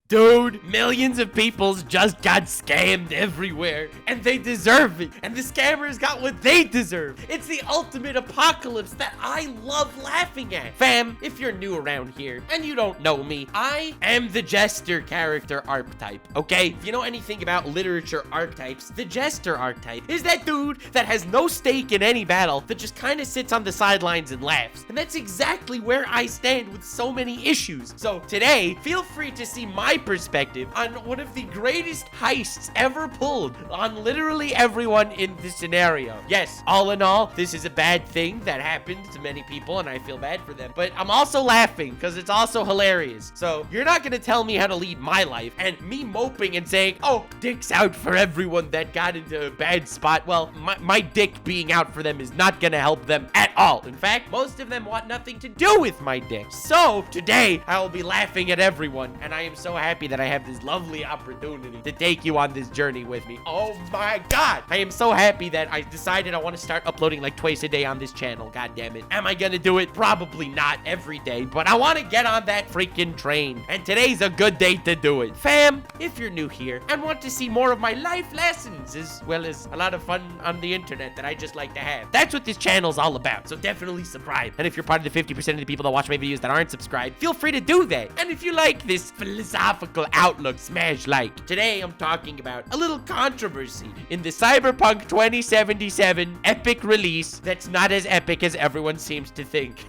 Dude, millions of people just got scammed everywhere, and they deserve it. And the scammers got what they deserve. It's the ultimate apocalypse that I love laughing at. Fam, if you're new around here and you don't know me, I am the Jester character archetype, okay? If you know anything about literature archetypes, the Jester archetype is that dude that has no stake in any battle, that just kind of sits on the sidelines and laughs. And that's exactly where I stand with so many issues. So today, feel free to see my perspective on one of the greatest heists ever pulled on literally everyone in this scenario. Yes, all in all, this is a bad thing that happened to many people, and I feel bad for them. But I'm also laughing because it's also hilarious. So you're not going to tell me how to lead my life, and me moping and saying, oh, dick's out for everyone that got into a bad spot. Well, my dick being out for them is not going to help them at all. In fact, most of them want nothing to do with my dick. So today, I will be laughing at everyone, and I am so happy that I have this lovely opportunity to take you on this journey with me. Oh my god, I am so happy that I decided I want to start uploading like twice a day on this channel. God damn it. Am I gonna do it? Probably not every day, but I want to get on that freaking train, and today's a good day to do it. Fam, if you're new here and want to see more of my life lessons as well as a lot of fun on the internet that I just like to have, that's what this channel's all about. So definitely subscribe. And if you're part of the 50% of the people that watch my videos that aren't subscribed, feel free to do that. And if you like this philosophical outlook, smash like. Today I'm talking about a little controversy in the Cyberpunk 2077 epic release that's not as epic as everyone seems to think.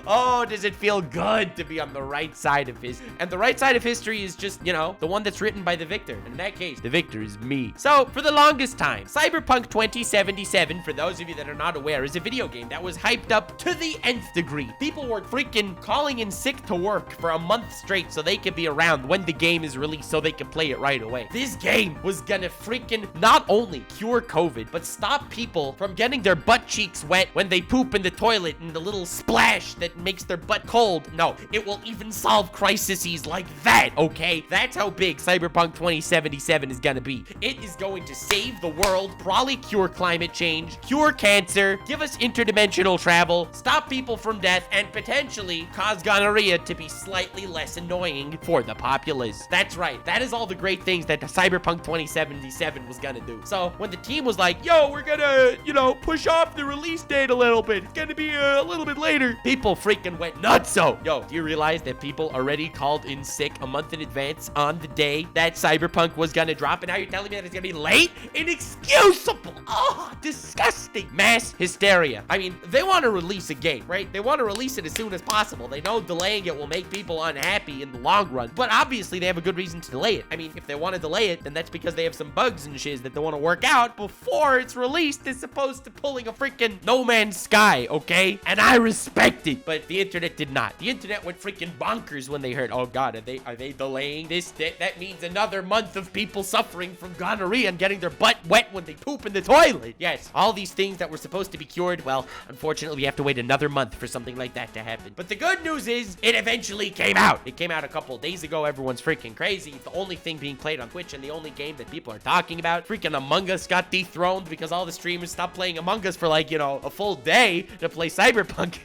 Oh, does it feel good to be on the right side of history? And the right side of history is just, you know, the one that's written by the victor. And in that case, the victor is me. So, for the longest time, Cyberpunk 2077, for those of you that are not aware, is a video game that was hyped up to the nth degree. People were freaking calling in sick to work for a month straight so they could be around when the game is released so they can play it right away. This game was gonna freaking not only cure COVID, but stop people from getting their butt cheeks wet when they poop in the toilet and the little splash that makes their butt cold. No, it will even solve crises like that, okay? That's how big Cyberpunk 2077 is gonna be. It is going to save the world, probably cure climate change, cure cancer, give us interdimensional travel, stop people from death, and potentially cause gonorrhea to be slightly less annoying for the populace. That's right. That is all the great things that the Cyberpunk 2077 was gonna do. So when the team was like, yo, we're gonna, you know, push off the release date a little bit, it's gonna be a little bit later, people freaking went nuts. So, yo, do you realize that people already called in sick a month in advance on the day that Cyberpunk was gonna drop, and now you're telling me that it's gonna be late? Inexcusable. Oh, disgusting. Mass hysteria. I mean, they want to release a game, right? They want to release it as soon as possible. They know delaying it will make people unhappy in the long run, but obviously they have a good reason to delay it. I mean, if they want to delay it, then that's because they have some bugs and shiz that they want to work out before it's released, as opposed to pulling a freaking No Man's Sky, okay? And I respect it, but the internet did not. The internet went freaking bonkers when they heard, oh god, are they delaying this? That means another month of people suffering from gonorrhea and getting their butt wet when they poop in the toilet. Yes, all these things that were supposed to be cured, well, unfortunately, we have to wait another month for something like that to happen. But the good news is, it eventually came out. It came out a couple days ago. Everyone's freaking crazy. It's the only thing being played on Twitch and the only game that people are talking about. Freaking Among Us got dethroned because all the streamers stopped playing Among Us for like, you know, a full day to play Cyberpunk.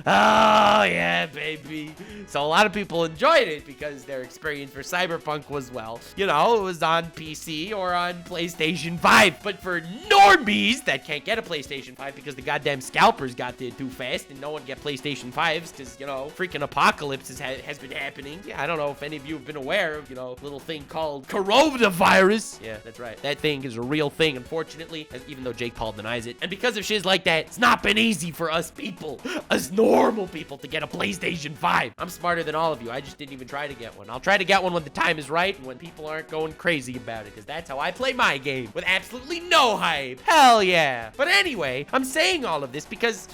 Oh, yeah, baby. So a lot of people enjoyed it because their experience for Cyberpunk was, well, you know, it was on PC or on PlayStation 5. But for normies that can't get a PlayStation 5 because the goddamn scalpers got there too fast and no one get PlayStation 5s because, you know, freaking apocalypse has been happening. Yeah, I don't know if any of you have been aware of, you know, a little thing called coronavirus. Yeah, that's right. That thing is a real thing, unfortunately, even though Jake Paul denies it. And because of shiz like that, it's not been easy for us people, us normal people, to get a PlayStation 5. I'm smarter than all of you. I just didn't even try to get one. I'll try to get one when the time is right and when people aren't going crazy about it, because that's how I play my game, with absolutely no hype. Hell yeah. But anyway, I'm saying all of this because,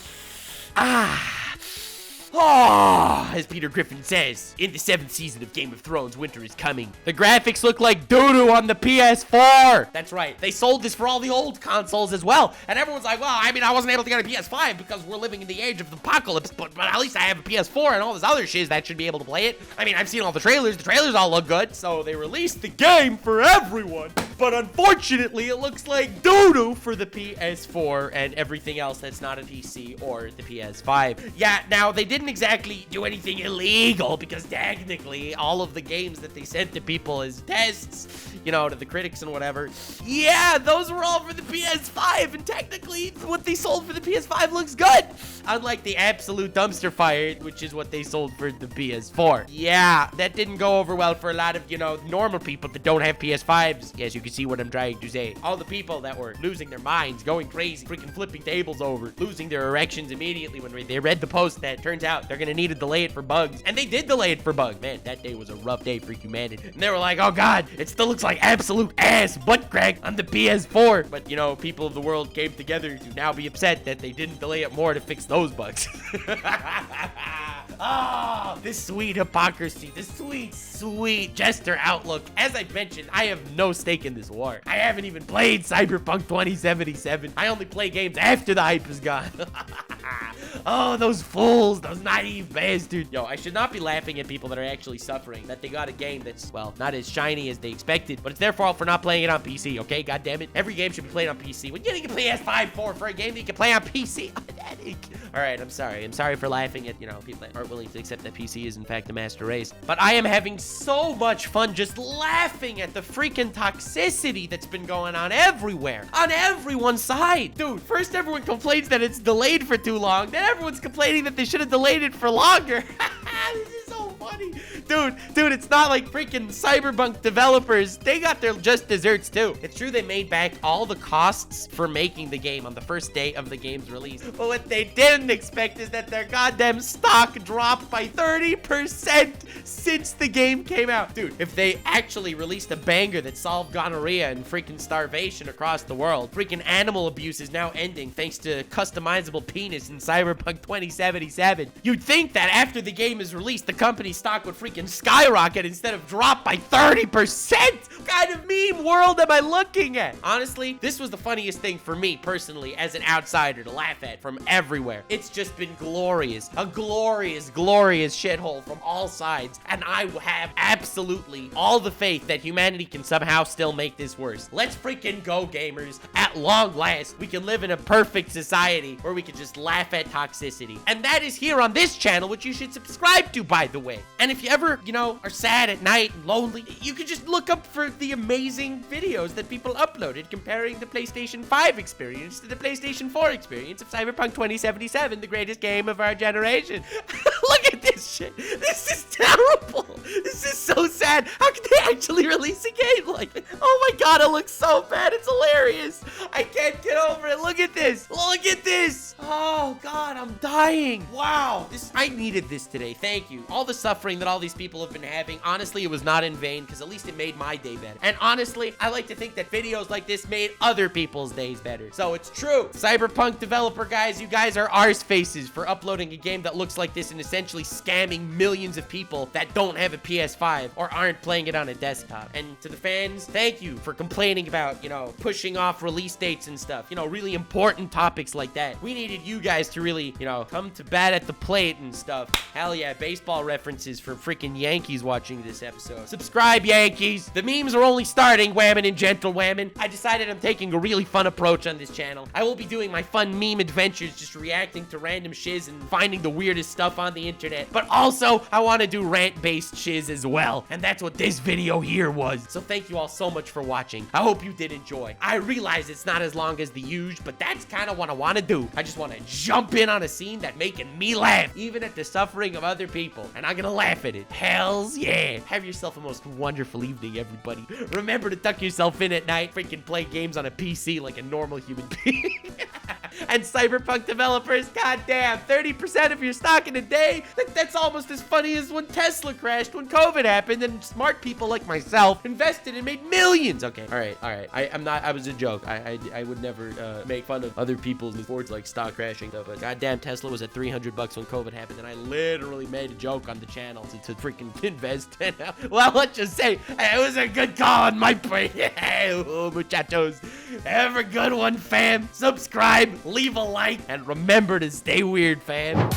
as Peter Griffin says, in the 7th season of Game of Thrones, winter is coming. The graphics look like doo-doo on the PS4. That's right. They sold this for all the old consoles as well. And everyone's like, well, I mean, I wasn't able to get a PS5 because we're living in the age of the apocalypse, but at least I have a PS4 and all this other shiz that should be able to play it. I mean, I've seen all the trailers. The trailers all look good. So they released the game for everyone. But unfortunately, it looks like doo-doo for the PS4 and everything else that's not a PC or the PS5. Yeah, now they didn't exactly do anything illegal because technically all of the games that they sent to people as tests, you know, to the critics and whatever, yeah, those were all for the PS5, and technically what they sold for the PS5 looks good, unlike the absolute dumpster fire, which is what they sold for the PS4. Yeah, that didn't go over well for a lot of, you know, normal people that don't have PS5s. Yes, you can see what I'm trying to say. All the people that were losing their minds, going crazy, freaking flipping tables over, losing their erections immediately when they read the post that turns out they're gonna need to delay it for bugs. And they did delay it for bugs. Man, that day was a rough day for humanity. And they were like, oh god, it still looks like absolute ass butt crack on the PS4. But, you know, people of the world came together to now be upset that they didn't delay it more to fix those bugs. Ah, this sweet hypocrisy, this sweet jester outlook. As I mentioned, I have no stake in this war. I haven't even played Cyberpunk 2077. I only play games after the hype is gone. Oh, those fools, those naive bastards. Yo, I should not be laughing at people that are actually suffering, that they got a game that's, well, not as shiny as they expected, but it's their fault for not playing it on PC, okay? God damn it. Every game should be played on PC. When you can play PS5 for a game that you can play on PC. All right, I'm sorry. I'm sorry for laughing at, you know, people that aren't willing to accept that PC is, in fact, the master race. But I am having so much fun just laughing at the freaking toxicity that's been going on everywhere, on everyone's side. Dude, first everyone complains that it's delayed for too long. Then everyone's complaining that they should have delayed it for longer. This is so funny. Dude, it's not like freaking Cyberpunk developers. They got their just desserts too. It's true they made back all the costs for making the game on the first day of the game's release. But what they didn't expect is that their goddamn stock dropped by 30% since the game came out. Dude, if they actually released a banger that solved gonorrhea and freaking starvation across the world, freaking animal abuse is now ending thanks to customizable penis in Cyberpunk 2077. You'd think that after the game is released, the company's stock would freaking skyrocket instead of drop by 30%. What kind of meme world am I looking at? Honestly, this was the funniest thing for me personally as an outsider to laugh at from everywhere. It's just been glorious. A glorious shithole from all sides. And I have absolutely all the faith that humanity can somehow still make this worse. Let's freaking go, gamers. At long last, we can live in a perfect society where we can just laugh at toxicity. And that is here on this channel, which you should subscribe to, by the way. And if you ever, you know, are sad at night and lonely, you can just look up for the amazing videos that people uploaded comparing the PlayStation 5 experience to the PlayStation 4 experience of Cyberpunk 2077, the greatest game of our generation. Look at this shit. This is terrible. This is so sad. How could they actually release a game like this? Oh my god, it looks so bad. It's hilarious. I can't get over it. Look at this. Look at this. Oh god, I'm dying. Wow. I needed this today. Thank you. All the suffering that all these people have been having, honestly, it was not in vain because at least it made my day better. And honestly, I like to think that videos like this made other people's days better. So it's true. Cyberpunk developer guys, you guys are arse faces for uploading a game that looks like this and essentially scamming millions of people that don't have a PS5 or aren't playing it on a desktop. And to the fans, thank you for complaining about, you know, pushing off release dates and stuff. You know, really important topics like that. We needed you guys to really, you know, come to bat at the plate and stuff. Hell yeah, baseball references for freaking Yankees watching this episode. Subscribe, Yankees. The memes are only starting, whammon and gentle whammon. I decided I'm taking a really fun approach on this channel. I will be doing my fun meme adventures, just reacting to random shiz and finding the weirdest stuff on the internet. But also, I want to do rant-based shiz as well. And that's what this video here was. So thank you all so much for watching. I hope you did enjoy. I realize it's not as long as the usual, but that's kind of what I want to do. I just want to jump in on a scene that's making me laugh, even at the suffering of other people. And I'm gonna laugh at it. Hells yeah. Have yourself a most wonderful evening, everybody. Remember to tuck yourself in at night, freaking play games on a PC like a normal human being. And Cyberpunk developers, goddamn, 30% of your stock in a day? That's almost as funny as when Tesla crashed when COVID happened and smart people like myself invested and made millions. Okay, all right. I was a joke. I would never make fun of other people's sports like stock crashing stuff, but goddamn, Tesla was at $300 when COVID happened, and I literally made a joke on the channel to freaking invest. Well, let's just say it was a good call on my part. Oh, muchachos. Have a good one, fam. Subscribe, leave a like, and remember to stay weird, fam.